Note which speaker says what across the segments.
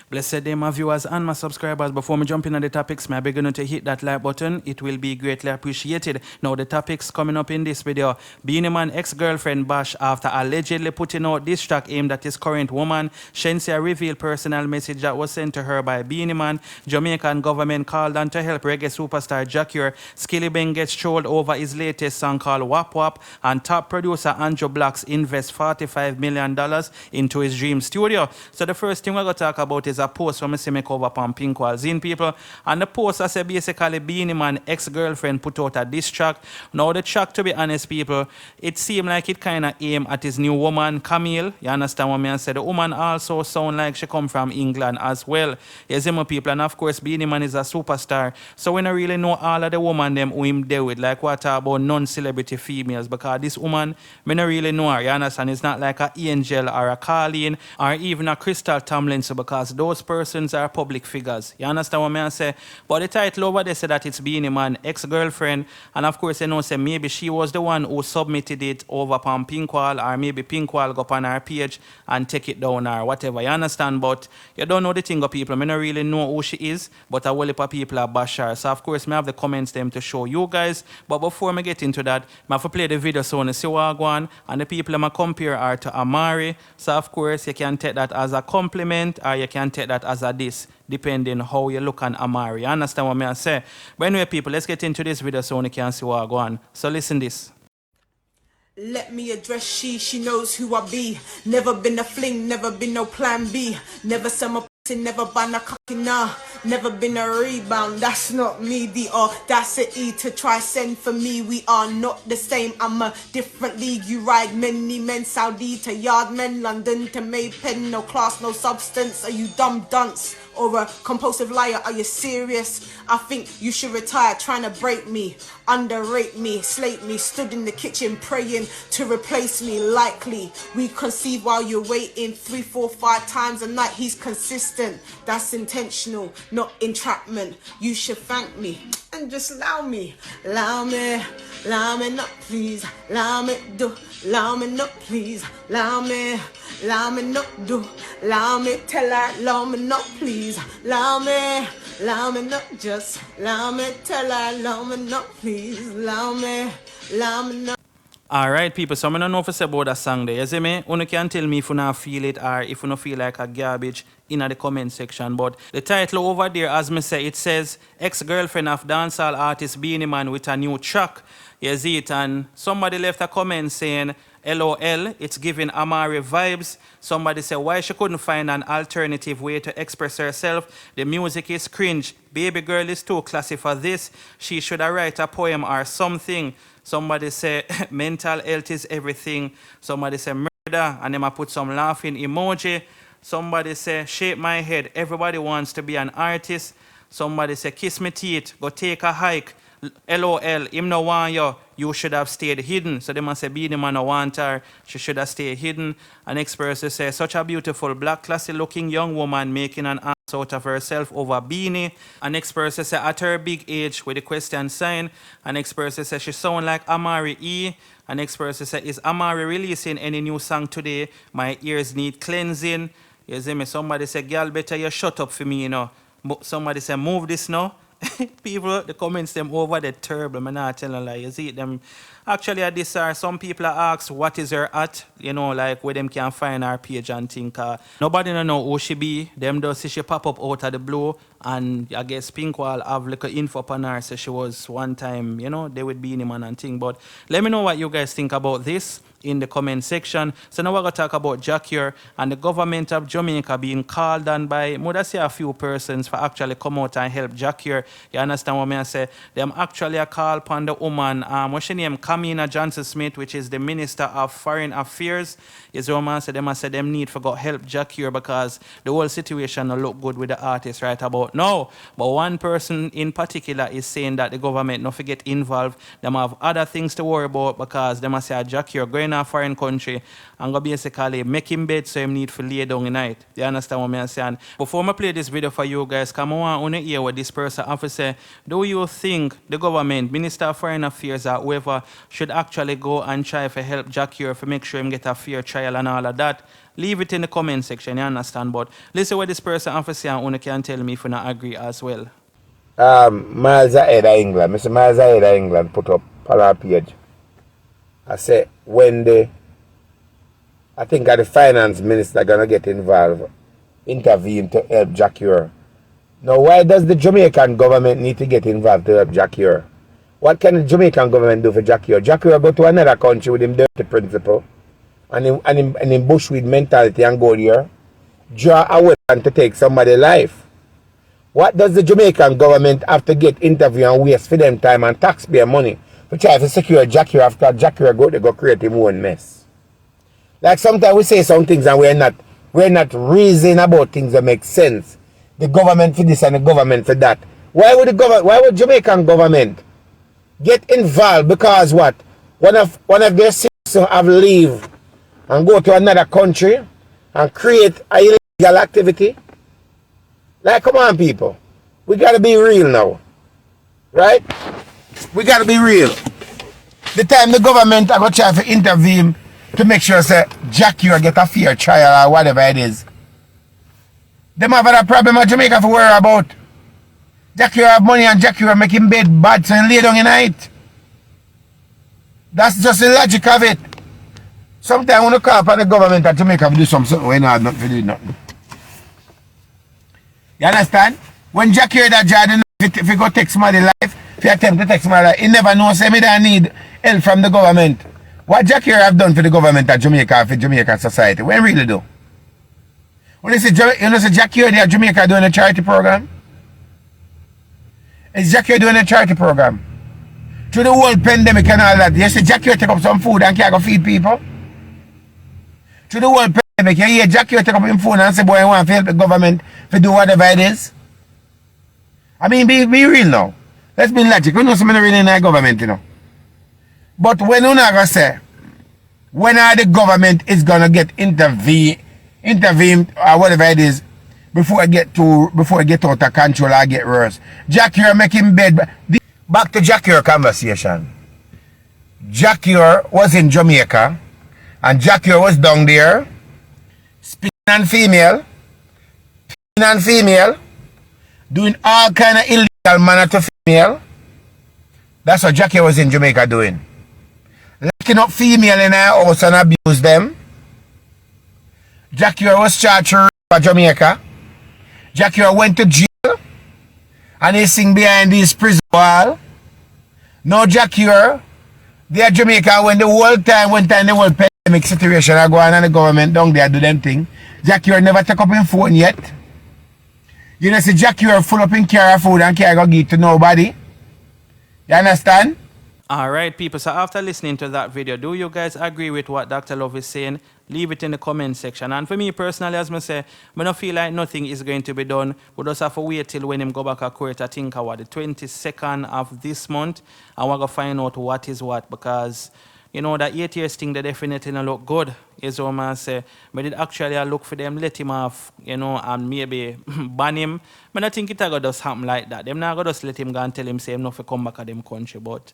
Speaker 1: Blessed day, my viewers and my subscribers. Before me jump in on the topics, may I beg you to hit that like button. It will be greatly appreciated. Now, the topics coming up in this video. Beenie Man Ex Girlfriend bash after allegedly putting out this track aimed at his current woman. Shenseea revealed personal message that was sent to her by Beenie Man. Jamaican government called on to help reggae superstar Jacure. Skilli gets trolled over his latest song called Wap Wap. And top producer ANJOMARI invests $45 million into his dream studio. So the first thing we're going to talk about is a post from me make over on Pinkwall Zine people. And the post I say basically Beenie Man Ex Girlfriend put out a diss track. Now the track, to be honest people, it seemed like it kind of aimed at his new woman Camille. You understand what me I say? The woman also sound like she come from England as well. You see my people, and of course Beenie Man is a superstar. So we don't really know all of the woman them who him deal with. Like what about non-celebrity females, because this woman, me don't really know her. You understand? It's not like a Angel or a Colleen or even a Crystal Tomlinson, because those persons are public figures. You understand what I say? But the title over there said that it's Beenie Man Ex-Girlfriend, and of course you know say maybe she was the one who submitted it over upon Pinkwall, or maybe Pinkwall go up on her page and take it down or whatever. You understand? But you don't know the thing of people. I don't really know who she is, but a whole heap of people are bash her. So of course I have the comments them to show you guys. But before I get into that, I have to play the video so you see what I go on, and the people I compare her to Amari. So of course you can take that as a compliment or you can take that as a diss, depending how you look on Amari. You understand what I say? But anyway people, let's get into this video so you can see what I go on. So listen this.
Speaker 2: Let me address she knows who I be. Never been a fling, never been no plan B. Never sell my pussy, never buy no cocky, nah. Never been a rebound, that's not me. The audacity to try send for me. We are not the same, I'm a different league. You ride many men, Saudi to Yardmen, London to Maypen. No class, no substance, are you dumb dunce? Or a compulsive liar, are you serious? I think you should retire, trying to break me, underrate me, slate me. Stood in the kitchen praying to replace me. Likely we conceive while you're waiting 3, 4, 5 times a night. He's consistent, that's intentional, not entrapment. You should thank me and just allow me not please, allow me do, allow me not please, allow me not do, allow me tell her, allow me not please, allow me not just, allow me tell her, allow me not please, allow me not.
Speaker 1: Alright people, so I don't know if it's about that song there. You see me? You can tell me if you don't feel it or if you don't feel like a garbage in the comment section. But the title over there, as me say, it says Ex-Girlfriend of dancehall artist Beenie Man with a new track. You see it? And somebody left a comment saying, LOL, it's giving Amari vibes. Somebody said why she couldn't find an alternative way to express herself. The music is cringe. Baby girl is too classy for this. She should have write a poem or something. Somebody say mental health is everything. Somebody say murder, and then I put some laughing emoji. Somebody say shape my head. Everybody wants to be an artist. Somebody say kiss me teeth, go take a hike. LOL, him no want you. You should have stayed hidden. So they must say Beenie Man no want her. She should have stayed hidden. An next person say such a beautiful black classy looking young woman making an ass out of herself over Beenie. An next person say at her big age with the question sign. An next person say she sound like Amari E. An next person say is Amari releasing any new song today? My ears need cleansing. You see me? Somebody say girl better you shut up for me, you know. Somebody say move this now. People, the comments them over the terrible. I'm not telling lie. You see them. Actually, at this are some people ask what is her at, you know, like where them can find her page and think. Nobody don't know who she be. Them does see she pop up out of the blue, and I guess Pinkwall have like an info upon her. So she was one time, you know, they would be Beenie Man and thing. But let me know what you guys think about this in the comment section. So now we're going to talk about Jacure and the government of Jamaica being called on by, I say a few persons for actually come out and help Jacure. You understand what I say? Them actually a call upon the woman, what's her name? Kamina Johnson-Smith, which is the Minister of Foreign Affairs. Is what I say? Them say them need for go help Jacure because the whole situation don't look good with the artist right about now. But one person in particular is saying that the government not forget involved. Them have other things to worry about because them say Jacure going in a foreign country and go basically make him bed so him need to lay down in night. You understand what I'm saying? Before I play this video for you guys, come on hear what this person have to say. Do you think the government, Minister of Foreign Affairs or whoever should actually go and try to help Jack here to make sure him get a fair trial and all of that. Leave it in the comment section, you understand? But listen what this person has to say and you can tell me if you not agree as well.
Speaker 3: Miles ahead of England. Mr. Miles ahead of England put up on our page. I said when I think the finance minister gonna get involved, intervene to help Jack here. Now why does the Jamaican government need to get involved to help Jack here? What can the Jamaican government do for Jack here? Jack here go to another country with him dirty principle and him bushweed mentality and go there, draw a weapon to take somebody's life. What does the Jamaican government have to get interview and waste for them time and taxpayer money to try to secure Jack here after Jack here go to go create him own mess? Like sometimes we say some things and we're not reasoning about things that make sense. The government for this and the government for that. Why would Jamaican government get involved? Because what? One of their citizens have leave and go to another country and create a illegal activity? Like, come on, people. We got to be real now. Right? We got to be real. The time the government are going to try to intervene to make sure that Jack here get a fair trial or whatever it is. Them have a problem at Jamaica to worry about. Jack here have money and Jack here make him bed bad so he lay down in night. That's just the logic of it. Sometimes when you call upon the government at Jamaica to do something, we not nothing to do nothing. You understand? When Jack hear that Jordan, if he go take somebody's life, if he attempt to take somebody's life, he never knows say me don't need help from the government. What Jack here have done for the government at Jamaica, for Jamaican society, when really do? When you say Jack here there, Jamaica doing a charity program? Is Jack here doing a charity program? Through the whole pandemic and all that, you see Jack here take up some food and can't go feed people? Through the whole pandemic, you hear Jack here take up his phone and say, boy, I want to help the government to do whatever it is. I mean, be real now. Let's be logical. We know something really in our government, you know. But when you're not going to say, when are the government is going to get intervened or whatever it is before it get out of control or get worse. Jack here making bed. Back to Jack here conversation. Jack here was in Jamaica and Jack here was down there speaking on female, doing all kind of illegal manner to female. That's what Jack here was in Jamaica doing. Locking up female in her house and abuse them. Jack here was charged for Jamaica. Jack here went to jail and he sing behind this prison wall. Now Jack here, there Jamaica when the whole pandemic situation are going on and the government down there do them thing. Jack here never take up his phone yet. You know see Jack here full up in car of food and can't go give to nobody. You understand?
Speaker 1: Alright people, so after listening to that video, do you guys agree with what Dr. Love is saying? Leave it in the comment section. And for me personally, as I say, I don't feel like nothing is going to be done. We just have to wait till when him go back to court, I think the 22nd of this month. And we're going to find out what is what. Because, you know, that 8 years thing, they definitely don't look good. Is what I say. But it actually I look for them, let him off, you know, and maybe ban him. But I think it's going to just happen like that. Them not going to just let him go and tell him, say him not to come back to them country. But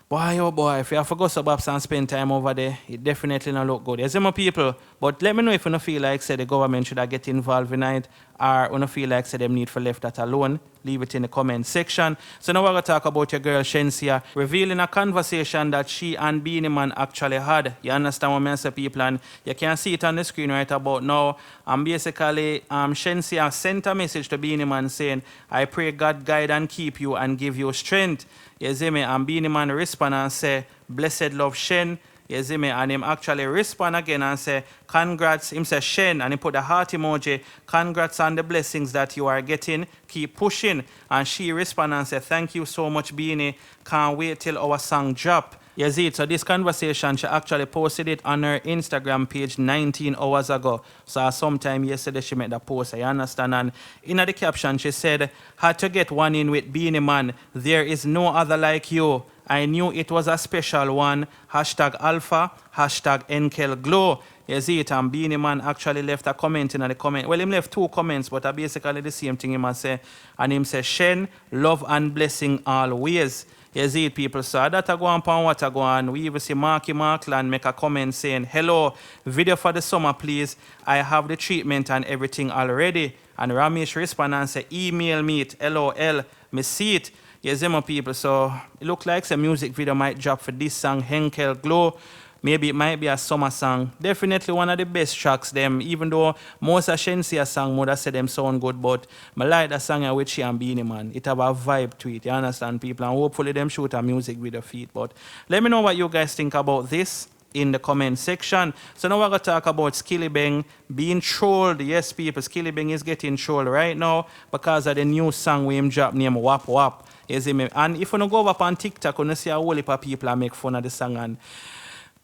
Speaker 1: boy, oh boy, if you have to go suburbs and spend time over there, it definitely not look good. Yes, my people, but let me know if you don't feel like say the government should get involved in it, or you don't feel like say them need for left that alone. Leave it in the comment section. So now we're going to talk about your girl Shenseea revealing a conversation that she and Beenie Man actually had. You understand what I say, people? And you can see it on the screen right about now. And basically, Shenseea sent a message to Beenie Man saying, I pray God guide and keep you and give you strength. You see me? And Beenie Man respond and say, blessed love Shen. You see me? And him actually respond again and say, congrats. Him say Shen and he put the heart emoji. Congrats on the blessings that you are getting. Keep pushing. And she respond and say, thank you so much, Beenie. Can't wait till our song drop. You see it? So this conversation, she actually posted it on her Instagram page 19 hours ago. So sometime yesterday she made the post, I understand. And in the caption she said, had to get one in with Beenie Man. There is no other like you. I knew it was a special one. Hashtag Alpha, hashtag Enkel Glow. You see it? And Beenie Man actually left a comment in the comment. Well, him left 2 comments, but basically the same thing him say. And him say, Shen, love and blessing always. You see it, people. So that I go on pan what I go on. We even see Marky Markland make a comment saying, hello, video for the summer, please. I have the treatment and everything already. And Ramesh respond and say, email me it, LOL, me see it. You see my people. So it look like some music video might drop for this song, Henkel Glow. Maybe it might be a summer song. Definitely one of the best tracks them, even though most of Shenseea song would have said them sound good, but I like that song with she and Beenie Man. It have a vibe to it, you understand, people? And hopefully them shoot a music video feed. But let me know what you guys think about this in the comment section. So now we're going to talk about Skilli being trolled. Yes, people, Skilli is getting trolled right now because of the new song we him drop named Wap Wap. You see me? And if you don't go up on TikTok, you see a whole heap of people that make fun of the song. And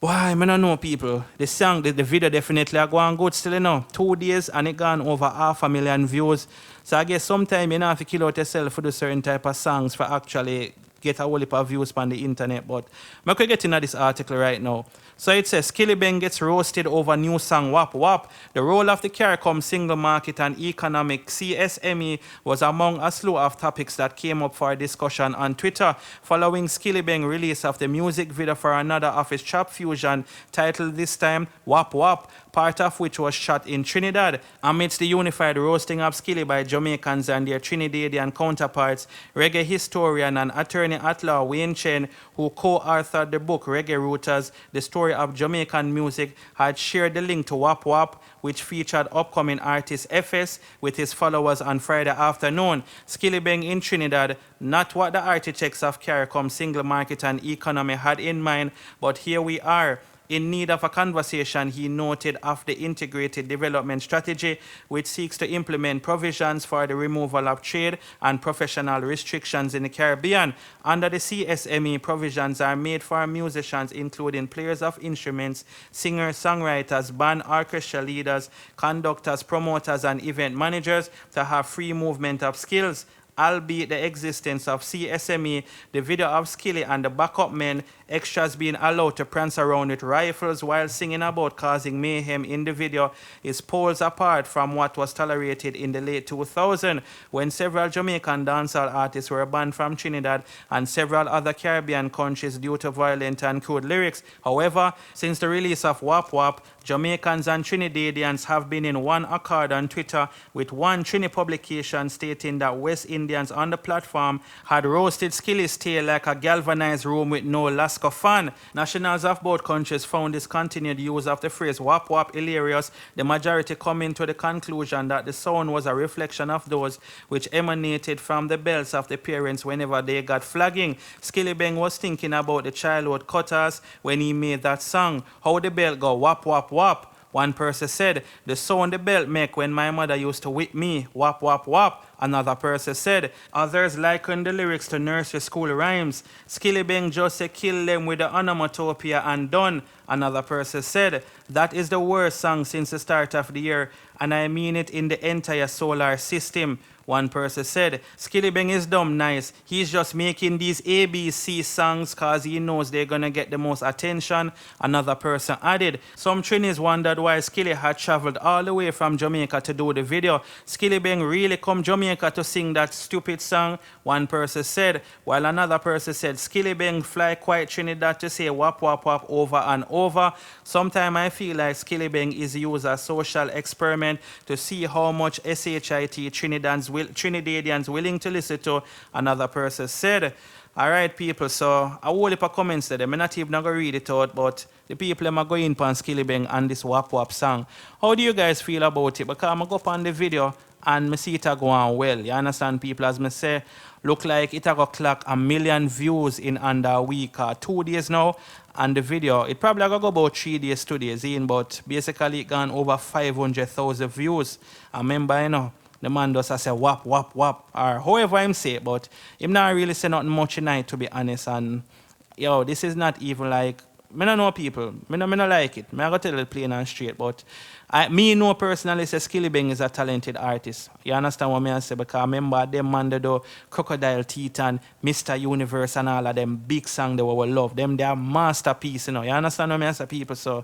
Speaker 1: boy, I don't know, people. The song, the video definitely are going good still, you know. 2 days and it gone over 500,000 views. So I guess sometime you have to kill out yourself for do certain type of songs for actually get a whole heap of views on the internet. But I could get into this article right now. So it says, Skilli gets roasted over new song Wap Wap. The role of the CARICOM single market and economic CSME was among a slew of topics that came up for discussion on Twitter following Skilli release of the music video for another of his trap fusion titled this time Wap Wap, part of which was shot in Trinidad. Amidst the unified roasting of Skilli by Jamaicans and their Trinidadian counterparts, reggae historian and attorney at law Wayne Chen, who co-authored the book Reggae Rooters, The Story of Jamaican Music, had shared the link to Wap Wap, which featured upcoming artist FS with his followers on Friday afternoon. Skilli in Trinidad, not what the architects of CARICOM single market and economy had in mind, but here we are. In need of a conversation, he noted, of the integrated development strategy, which seeks to implement provisions for the removal of trade and professional restrictions in the Caribbean. Under the CSME, provisions are made for musicians, including players of instruments, singers, songwriters, band orchestra leaders, conductors, promoters, and event managers to have free movement of skills. Albeit the existence of CSME, the video of Skilli and the backup men, extras being allowed to prance around with rifles while singing about causing mayhem in the video, is poles apart from what was tolerated in the late 2000s when several Jamaican dancehall artists were banned from Trinidad and several other Caribbean countries due to violent and crude lyrics. However, since the release of Wap Wap, Jamaicans and Trinidadians have been in one accord on Twitter, with one Trini publication stating that West Indians on the platform had roasted Skilli's tail like a galvanized room with no Lasco fan. Nationals of both countries found this continued use of the phrase Wap Wap hilarious, the majority coming to the conclusion that the sound was a reflection of those which emanated from the bells of the parents whenever they got flagging. Skilli was thinking about the childhood cutters when he made that song. How the bell go wap wap wap. One person said, the sound the belt make when my mother used to whip me, wap wap wap. Another person said, others likened the lyrics to nursery school rhymes. Skilli just say kill them with the onomatopoeia and done. Another person said, that is the worst song since the start of the year, and I mean it in the entire solar system. One person said, Skilli is dumb nice. He's just making these ABC songs cause he knows they're gonna get the most attention. Another person added, some Trinis wondered why Skilli had traveled all the way from Jamaica to do the video. Skilli really come Jamaica to sing that stupid song? One person said, while another person said, Skilli fly quite Trinidad to say wap wap wap over and over. Sometimes I feel like Skilli is used as a social experiment to see how much SHIT Trinidadians willing to listen to. Another person said, all right, people, so a whole heap of comments there. I'm not even going to read it out, but the people are going in on Skilli and this Wap Wap song. How do you guys feel about it? Because I'm going to go up on the video and I see it go on well. You understand, people? As I say, look like it go clock 1 million views in under a week or 2 days now. And the video, it probably go about 3 days, 2 days in, but basically it gone over 500,000 views. I remember, you know, the man does say wap, wap, wap, or however I'm say it, but him not really say nothing much tonight, to be honest. And, yo, this is not even like, I don't know people, I don't like it. I got to tell it plain and straight, but me know personally say Skilli is a talented artist. You understand what I say? Because I remember them man they do Crocodile Teeth and Mr. Universe and all of them big songs they will love. Them they are masterpiece, you know. You understand what I say, people? So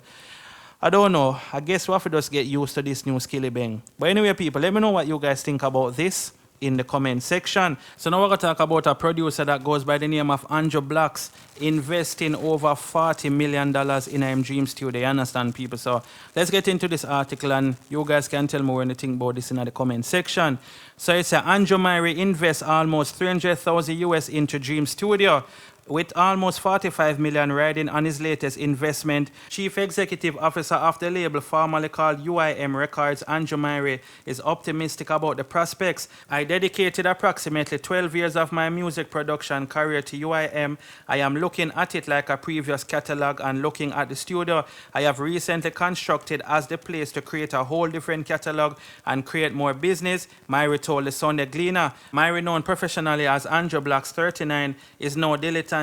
Speaker 1: I don't know. I guess we have to just get used to this new Skilli. But anyway, people, let me know what you guys think about this in the comment section. So now we're going to talk about a producer that goes by the name of Anjo Blacks investing over $40 million in IM Dream Studio. You understand, people? So let's get into this article and you guys can tell me what you think about this in the comment section. So it's a ANJOMARI invests almost 300,000 US into Dream Studio. With almost 45 million riding on his latest investment, Chief Executive Officer of the label formerly called UIM Records, ANJOMARI, is optimistic about the prospects. I dedicated approximately 12 years of my music production career to UIM. I am looking at it like a previous catalog and looking at the studio I have recently constructed as the place to create a whole different catalog and create more business, Myri told the Sunday Gleaner. Myri, known professionally as Anjo Blacks 39, is now dilettante,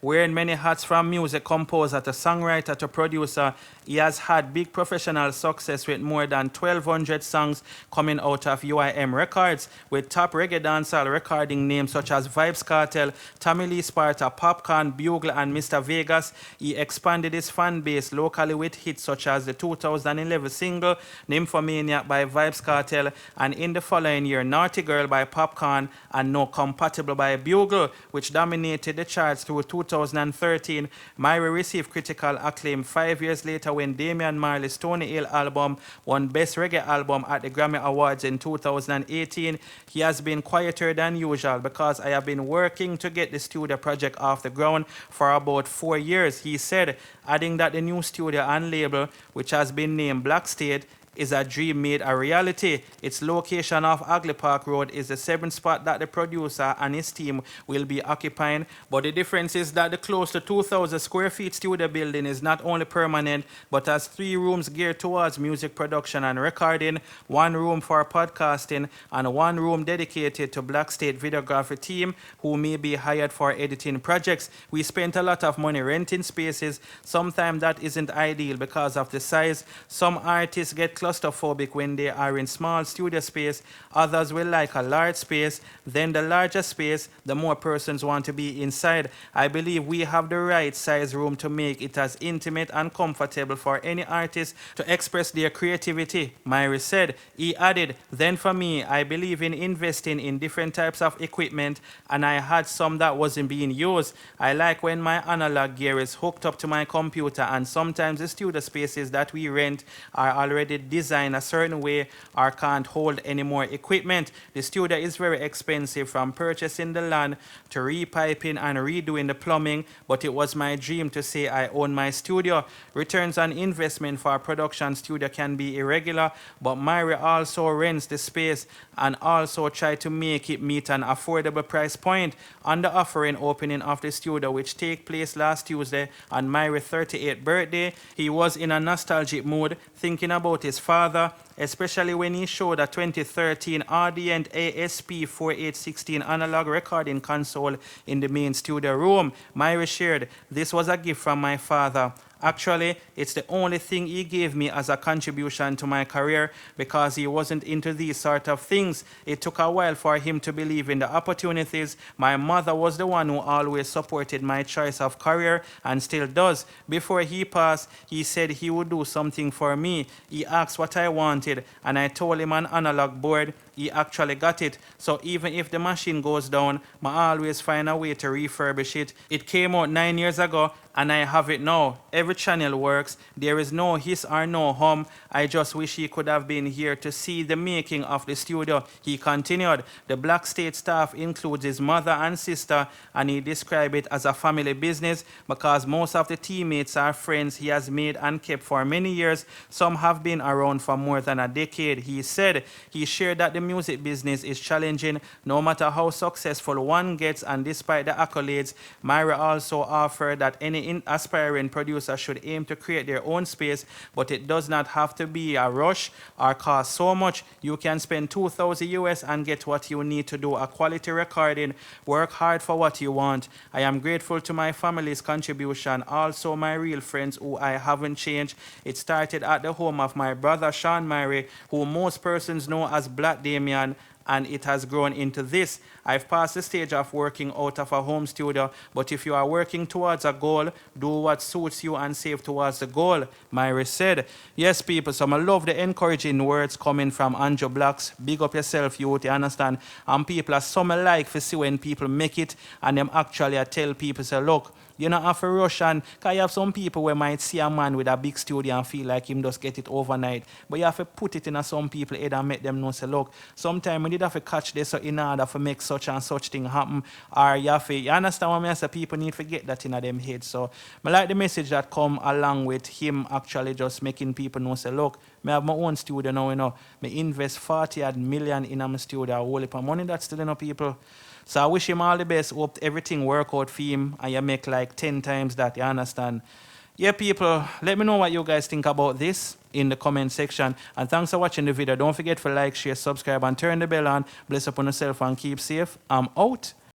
Speaker 1: wearing many hats from music composer to songwriter to producer. He has had big professional success with more than 1,200 songs coming out of UIM Records, with top reggae dancehall recording names such as Vybz Kartel, Tommy Lee Sparta, Popcorn, Bugle, and Mr. Vegas. He expanded his fan base locally with hits such as the 2011 single Nymphomaniac by Vybz Kartel, and in the following year Naughty Girl by Popcorn and No Compatible by Bugle, which dominated the charts through 2013. Myri received critical acclaim 5 years later when Damian Marley's Stony Hill album won Best Reggae Album at the Grammy Awards in 2018. He has been quieter than usual because I have been working to get the studio project off the ground for about 4 years, he said, adding that the new studio and label, which has been named Black State, is a dream made a reality. Its location off Agley Park Road is the 7th spot that the producer and his team will be occupying, but the difference is that the close to 2,000 square feet studio building is not only permanent, but has 3 rooms geared towards music production and recording, 1 room for podcasting, and 1 room dedicated to Black State videography team who may be hired for editing projects. We spent a lot of money renting spaces. Sometimes that isn't ideal because of the size. Some artists get claustrophobic when they are in small studio space. Others will like a large space. Then the larger space, the more persons want to be inside. I believe we have the right size room to make it as intimate and comfortable for any artist to express their creativity, Myri said. He added, then for me, I believe in investing in different types of equipment, and I had some that wasn't being used. I like when my analog gear is hooked up to my computer, and sometimes the studio spaces that we rent are already designed a certain way or can't hold any more equipment. The studio is very expensive, from purchasing the land to repiping and redoing the plumbing, but it was my dream to say I own my studio. Returns on investment for a production studio can be irregular, but Myri also rents the space and also try to make it meet an affordable price point. On the offering opening of the studio, which take place last Tuesday on Myri's 38th birthday, he was in a nostalgic mood, thinking about his father, especially when he showed a 2013 Audient ASP4816 analog recording console in the main studio room. Myri shared, "This was a gift from my father. Actually, it's the only thing he gave me as a contribution to my career because he wasn't into these sort of things. It took a while for him to believe in the opportunities. My mother was the one who always supported my choice of career and still does. Before he passed, he said he would do something for me. He asked what I wanted, and I told him an analog board. He actually got it. So even if the machine goes down, I always find a way to refurbish it. It came out 9 years ago, and I have it now. Every channel works. There is no hiss or no hum. I just wish he could have been here to see the making of the studio," he continued. The Black State staff includes his mother and sister, and he described it as a family business because most of the teammates are friends he has made and kept for many years. Some have been around for more than a decade, he said. He shared that the music business is challenging no matter how successful one gets, and despite the accolades, Myri also offered that any aspiring producer should aim to create their own space, but it does not have to be a rush or cost so much. You can spend $2,000 US and get what you need to do a quality recording. Work hard for what you want. I am grateful to my family's contribution, also my real friends who I haven't changed. It started at the home of my brother Sean Myri, who most persons know as Black Damian. and it has grown into this. I've passed the stage of working out of a home studio, but if you are working towards a goal, do what suits you and save towards the goal, Myri said. Yes, people, so I love the encouraging words coming from Anjo Blacks. Big up yourself, youth, you understand? And people are some like to see when people make it and them actually tell people, say, look, you know, have to rush, and because you have some people where might see a man with a big studio and feel like him just get it overnight. But you have to put it in a some people head and make them know, say, look, sometimes we did have to catch this in order to make such and such thing happen. Or you have to, you understand what I say? People need to get that in them head. So I like the message that come along with him actually just making people know, say, look, I have my own studio now, you know. I invest 40 million in my studio. A whole heap of money that's still in people. So I wish him all the best. Hope everything work out for him and you make like 10 times that, you understand? Yeah, people, let me know what you guys think about this in the comment section. And thanks for watching the video. Don't forget to like, share, subscribe, and turn the bell on. Bless upon yourself and keep safe. I'm out.